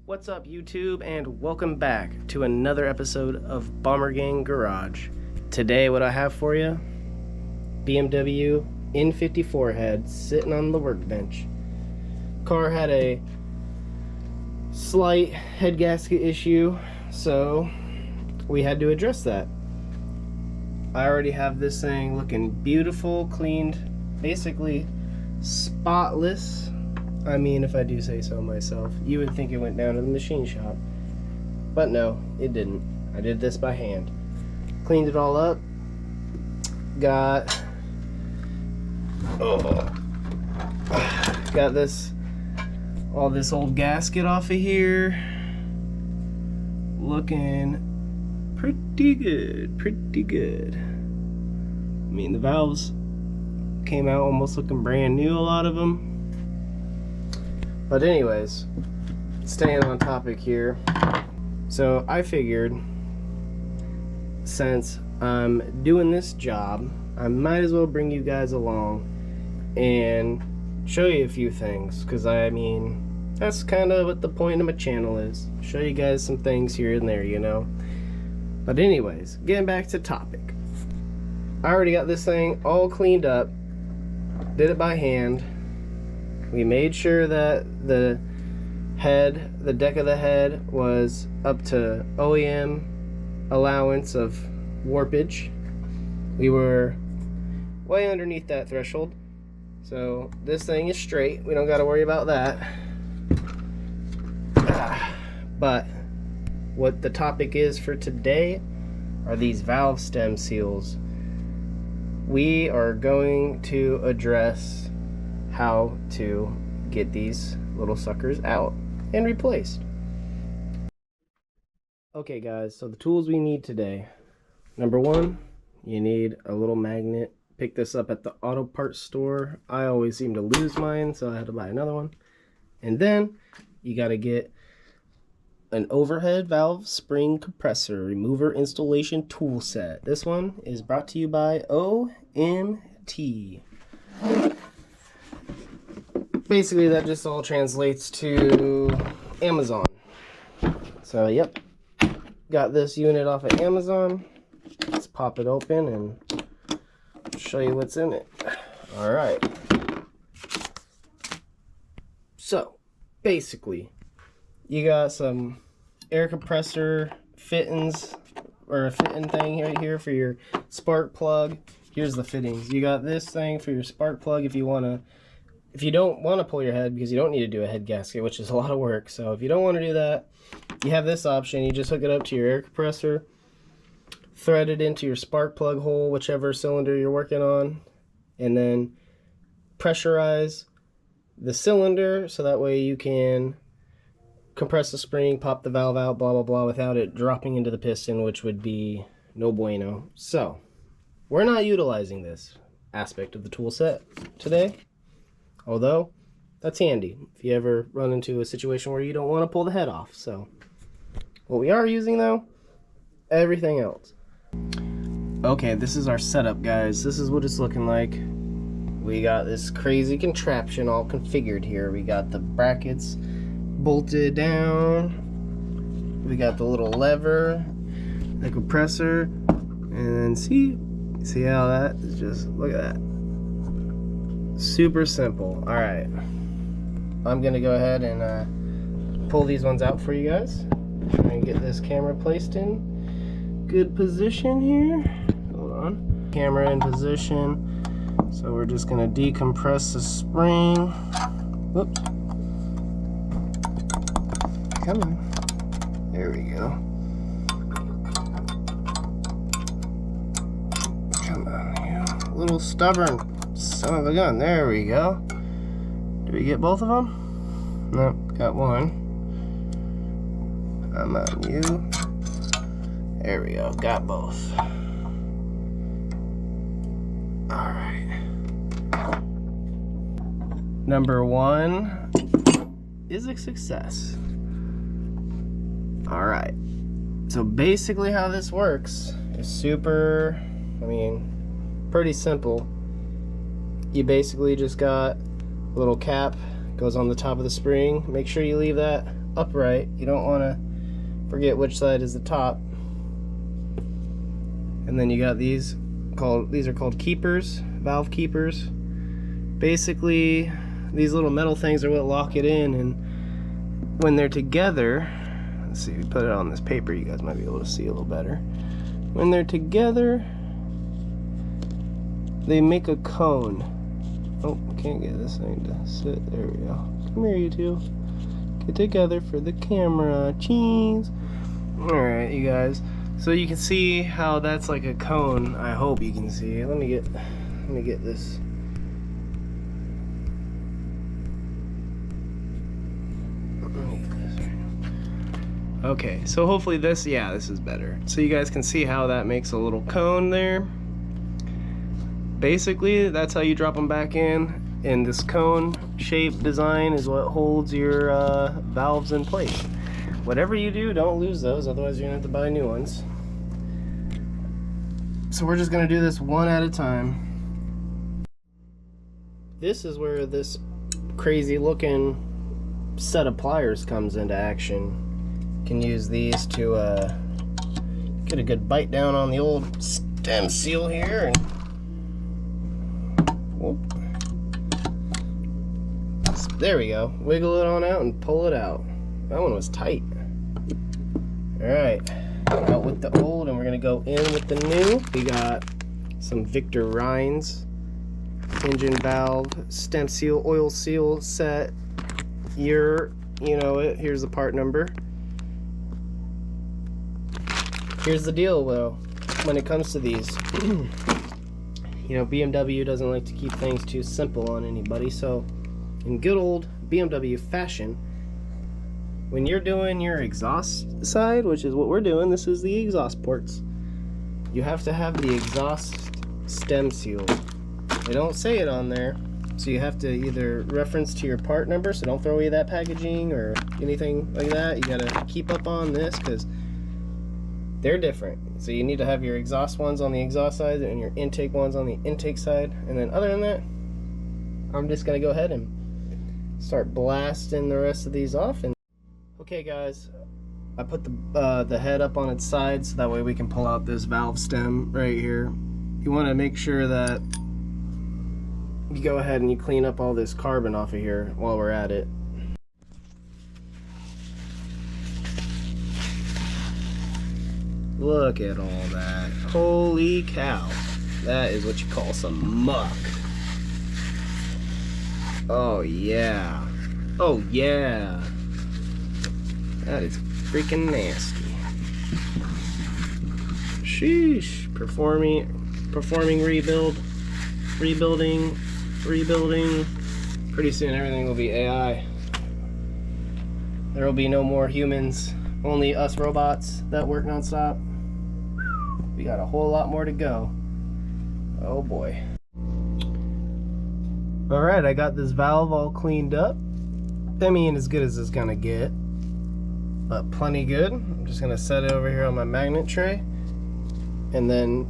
What's up, YouTube, and welcome back to another episode of Bomber Gang Garage. Today, what I have for you, BMW N54 head sitting on the workbench. Car had a slight head gasket issue, so we had to address that. I already have this thing looking beautiful, cleaned, basically spotless. I mean, if I do say so myself, you would think it went down to the machine shop, but no, it didn't. I did this by hand. Cleaned it all up. Got all this old gasket off of here. Looking pretty good. I mean, the valves came out almost looking brand new, a lot of them. But anyways, staying on topic here. So I figured, since I'm doing this job, I might as well bring you guys along and show you a few things, because I mean, that's kind of what the point of my channel is. Show you guys some things here and there, you know. But anyways, getting back to topic. I already got this thing all cleaned up. Did it by hand. We made sure that the deck of the head was up to OEM allowance of warpage. We were way underneath that threshold. So this thing is straight. We don't got to worry about that. But what the topic is for today are these valve stem seals. We are going to address how to get these little suckers out and replaced. Okay guys, so the tools we need today. Number one, you need a little magnet. Pick this up at the auto parts store. I always seem to lose mine, so I had to buy another one. And then you got to get an overhead valve spring compressor remover installation tool set. This one is brought to you by OMT. Basically, that just all translates to Amazon. So, yep. Got this unit off of Amazon. Let's pop it open and show you what's in it. Alright. So, basically, you got some air compressor fittings, or a fitting thing right here for your spark plug. Here's the fittings. You got this thing for your spark plug if you don't want to pull your head, because you don't need to do a head gasket, which is a lot of work. So if you don't want to do that, you have this option. You just hook it up to your air compressor, thread it into your spark plug hole, whichever cylinder you're working on, and then pressurize the cylinder so that way you can compress the spring, pop the valve out, blah blah blah, without it dropping into the piston, which would be no bueno. So we're not utilizing this aspect of the tool set today. Although, that's handy if you ever run into a situation where you don't want to pull the head off. So, what we are using though, everything else. Okay, this is our setup, guys. This is what it's looking like. We got this crazy contraption all configured here. We got the brackets bolted down. We got the little lever, the compressor, and then see how that is just, look at that. Super simple. Alright, I'm gonna go ahead and pull these ones out for you guys. Try and get this camera placed in good position here. Hold on. Camera in position. So we're just gonna decompress the spring. Whoops. Come on. There we go. Come on, you little stubborn son of a gun. There we go. Did we get both of them? Nope, got one. I'm on you. There we go, got both. Alright. Number one is a success. Alright. So basically how this works is super, pretty simple. You basically just got Little cap goes on the top of the spring. Make sure you leave that upright. You don't want to forget which side is the top. And then you got these are called keepers, valve keepers. Basically, these little metal things are what lock it in, and when they're together, let's see, we put it on this paper, you guys might be able to see a little better. When they're together, they make a cone. Oh, can't get this thing to sit. There we go. Come here, you two. Get together for the camera. Cheese. Alright, you guys. So you can see how that's like a cone. I hope you can see. Let me get this. Okay, so hopefully this is better. So you guys can see how that makes a little cone there. Basically, that's how you drop them back in. And this cone shape design is what holds your valves in place. Whatever you do, don't lose those, otherwise you're gonna have to buy new ones. So we're just gonna do this one at a time. This is where this crazy looking set of pliers comes into action. You can use these to get a good bite down on the old stem seal here. And whoop. There we go. Wiggle it on out and pull it out. That one was tight. Alright, out with the old and we're going to go in with the new. We got some Victor Rhines engine valve, stem seal, oil seal set. You know it. Here's the part number. Here's the deal though, when it comes to these. You know, BMW doesn't like to keep things too simple on anybody, so in good old BMW fashion, when you're doing your exhaust side, which is what we're doing, this is the exhaust ports, you have to have the exhaust stem seal. They don't say it on there, so you have to either reference to your part number, so don't throw away that packaging or anything like that. You gotta keep up on this because they're different. So you need to have your exhaust ones on the exhaust side and your intake ones on the intake side. And then other than that, I'm just gonna go ahead and start blasting the rest of these off. And okay guys, I put the head up on its side so that way we can pull out this valve stem right here. You want to make sure that you go ahead and you clean up all this carbon off of here while we're at it. Look at all that. Holy cow. That is what you call some muck. Oh yeah. Oh yeah. That is freaking nasty. Sheesh. Performing rebuilding. Pretty soon everything will be AI. There will be no more humans, only us robots that work non-stop. We got a whole lot more to go. Oh boy. Alright, I got this valve all cleaned up. I mean, as good as it's gonna get, but plenty good. I'm just gonna set it over here on my magnet tray, and then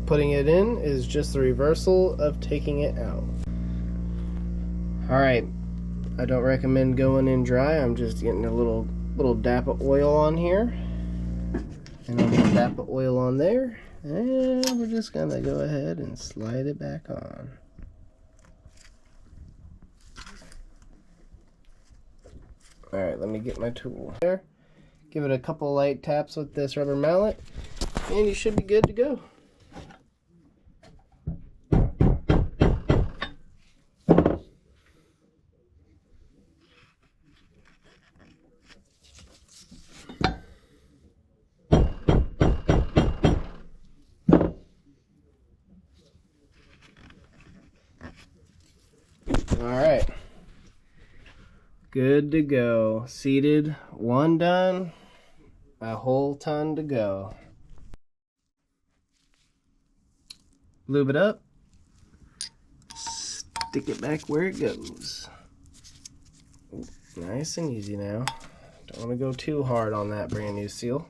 putting it in is just the reversal of taking it out. Alright, I don't recommend going in dry. I'm just getting a little dap of oil on here, and then a dap of oil on there, and we're just gonna go ahead and slide it back on. Alright, let me get my tool there. Give it a couple light taps with this rubber mallet, and you should be good to go. Alright, good to go. Seated, one done, a whole ton to go. Lube it up, stick it back where it goes. Nice and easy now. Don't want to go too hard on that brand new seal.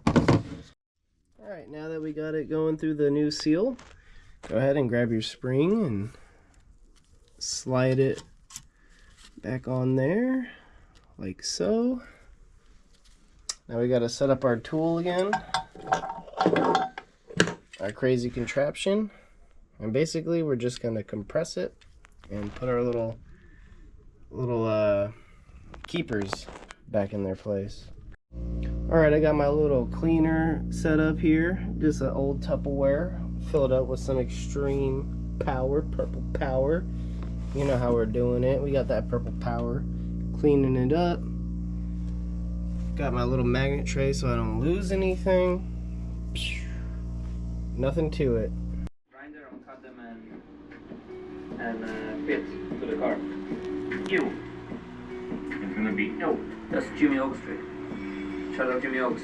Alright, now that we got it going through the new seal, go ahead and grab your spring and slide it back on there, like so. Now we gotta set up our tool again, our crazy contraption, and basically we're just gonna compress it and put our little keepers back in their place. Alright, I got my little cleaner set up here, just an old Tupperware, filled up with some extreme power, purple power. You know how we're doing it. We got that purple power, cleaning it up. Got my little magnet tray so I don't lose anything. Nothing to it. Grinder, uncut them and fit to the car. You. It's gonna be no. That's Jimmy Oaks Street. Shout out Jimmy Oaks.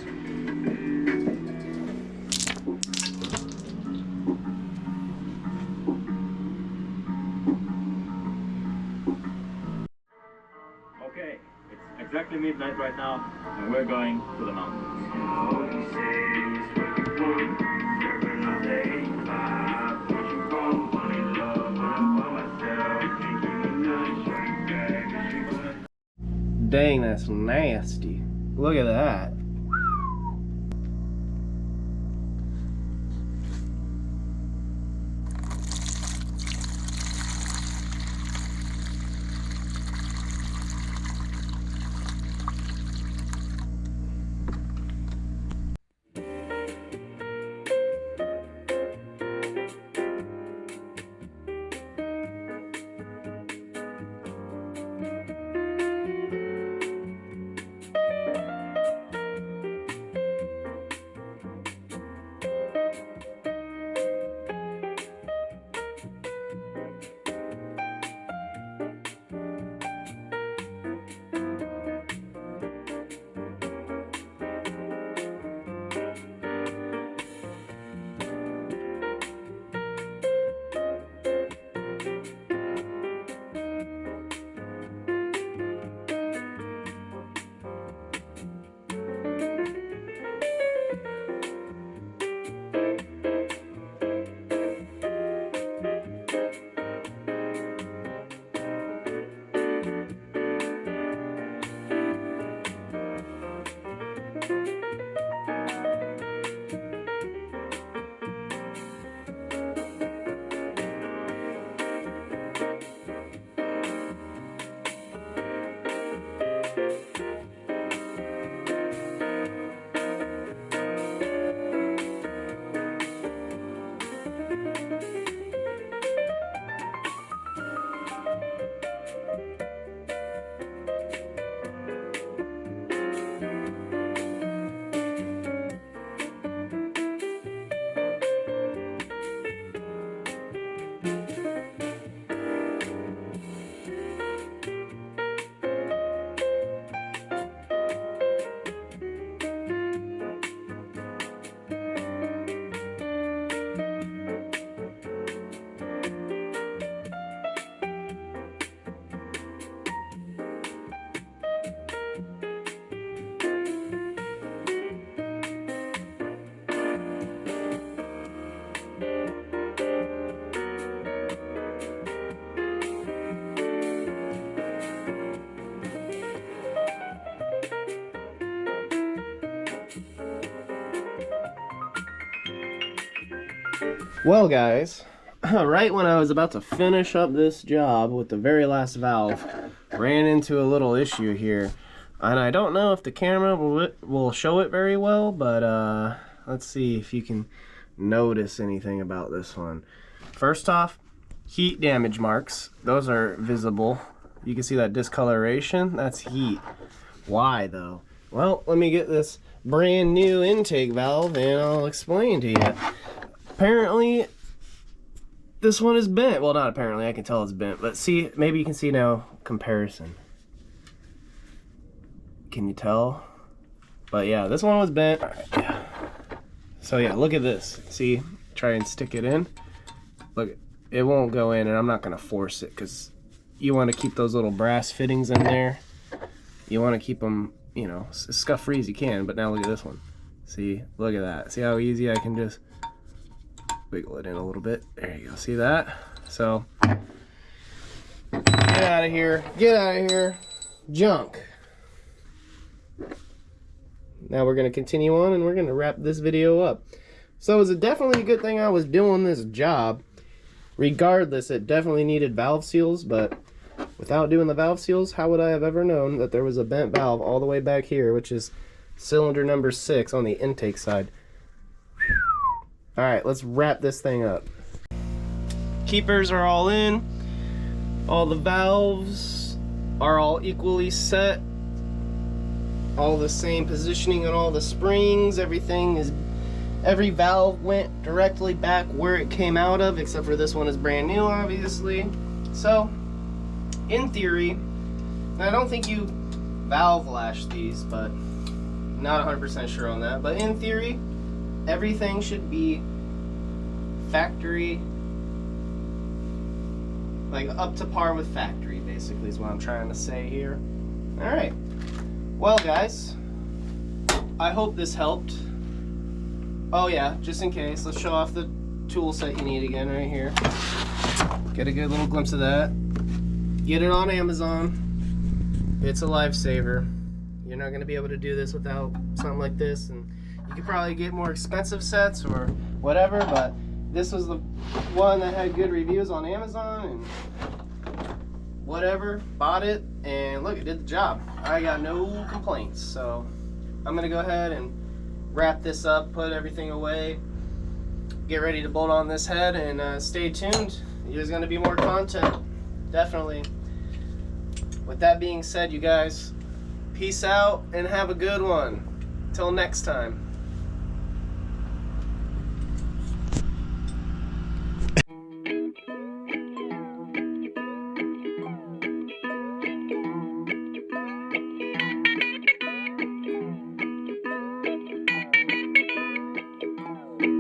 Okay, it's exactly midnight right now, and we're going to the mountains. Dang, that's nasty. Look at that. Well guys, right when I was about to finish up this job with the very last valve, ran into a little issue here. And I don't know if the camera will show it very well, but let's see if you can notice anything about this one. First off, heat damage marks. Those are visible. You can see that discoloration. That's heat. Why though? Well, let me get this brand new intake valve and I'll explain to you. Apparently, this one is bent. Well, not apparently, I can tell it's bent, but see, maybe you can see now comparison. Can you tell? But yeah, this one was bent. All right, yeah. So yeah, look at this. See, try and stick it in. Look, it won't go in, and I'm not gonna force it because you want to keep those little brass fittings in there. You want to keep them, you know, as scuff-free as you can. But now look at this one. See, look at that. See how easy I can just wiggle it in a little bit. There you go. See that? So Get out of here. Get out of here. Junk. Now we're going to continue on and we're going to wrap this video up. So it was definitely a good thing I was doing this job. Regardless, it definitely needed valve seals, but without doing the valve seals, how would I have ever known that there was a bent valve all the way back here, which is cylinder number 6 on the intake side. Alright, let's wrap this thing up. Keepers are all in. All the valves are all equally set. All the same positioning on all the springs. Every valve went directly back where it came out of, except for this one is brand new, obviously. So, in theory, and I don't think you valve lash these, but not 100% sure on that. But in theory, everything should be factory, like up to par with factory, basically, is what I'm trying to say here. Alright. Well, guys, I hope this helped. Oh yeah, just in case, let's show off the tool set you need again right here. Get a good little glimpse of that. Get it on Amazon. It's a lifesaver. You're not going to be able to do this without something like this, and you could probably get more expensive sets or whatever, but this was the one that had good reviews on Amazon, and whatever, bought it, and look, it did the job. I got no complaints. So I'm gonna go ahead and wrap this up, put everything away, get ready to bolt on this head, and stay tuned. There's gonna be more content, definitely. With that being said, you guys, peace out and have a good one. Till next time.